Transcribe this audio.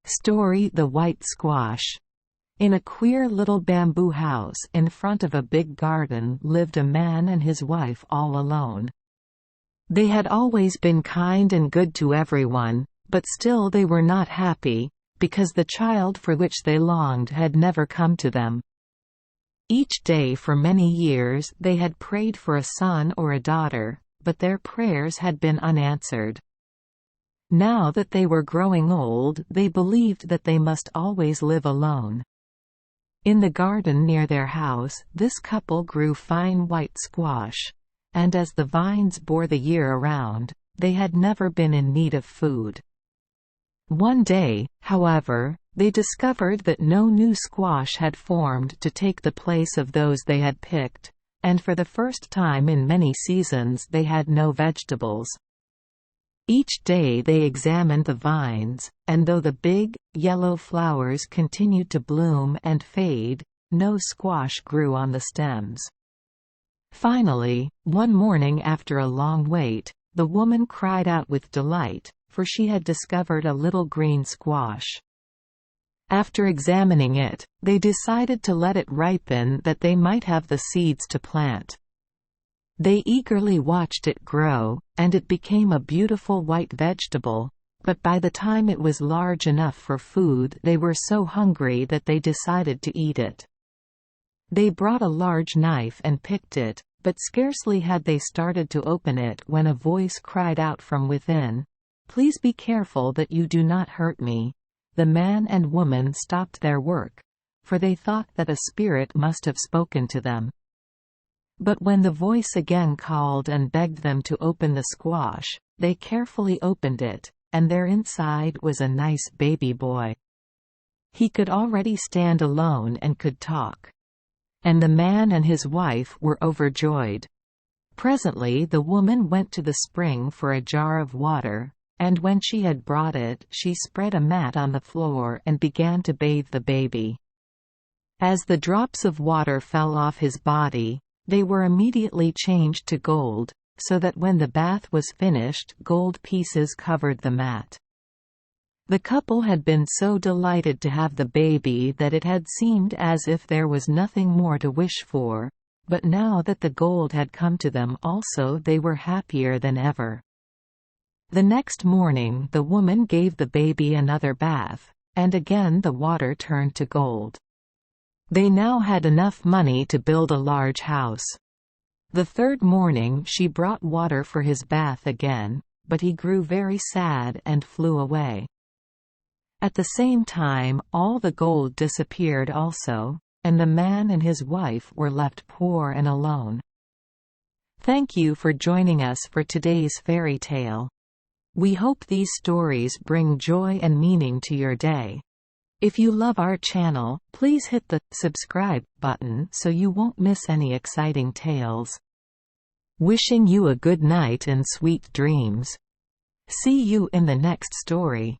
Story: The White Squash. In a queer little bamboo house in front of a big garden lived a man and his wife all alone. They had always been kind and good to everyone, but still they were not happy, because the child for which they longed had never come to them. Each day for many years they had prayed for a son or a daughter, but their prayers had been unanswered. Now that they were growing old, they believed that they must always live alone. In the garden near their house, this couple grew fine white squash, and as the vines bore the year around, they had never been in need of food. One day, however, they discovered that no new squash had formed to take the place of those they had picked, and for the first time in many seasons they had no vegetables. Each day they examined the vines, and though the big, yellow flowers continued to bloom and fade, no squash grew on the stems. Finally, one morning after a long wait, the woman cried out with delight, for she had discovered a little green squash. After examining it, they decided to let it ripen that they might have the seeds to plant. They eagerly watched it grow, and it became a beautiful white vegetable, but by the time it was large enough for food they were so hungry that they decided to eat it. They brought a large knife and picked it, but scarcely had they started to open it when a voice cried out from within, "Please be careful that you do not hurt me." The man and woman stopped their work, for they thought that a spirit must have spoken to them. But when the voice again called and begged them to open the squash, they carefully opened it, and there inside was a nice baby boy. He could already stand alone and could talk. And the man and his wife were overjoyed. Presently the woman went to the spring for a jar of water, and when she had brought it, she spread a mat on the floor and began to bathe the baby. As the drops of water fell off his body, they were immediately changed to gold, so that when the bath was finished, gold pieces covered the mat. The couple had been so delighted to have the baby that it had seemed as if there was nothing more to wish for, but now that the gold had come to them also, they were happier than ever. The next morning the woman gave the baby another bath, and again the water turned to gold. They now had enough money to build a large house. The third morning she brought water for his bath again, but he grew very sad and flew away. At the same time all the gold disappeared also, and the man and his wife were left poor and alone. Thank you for joining us for today's fairy tale. We hope these stories bring joy and meaning to your day. If you love our channel, please hit the subscribe button so you won't miss any exciting tales. Wishing you a good night and sweet dreams. See you in the next story.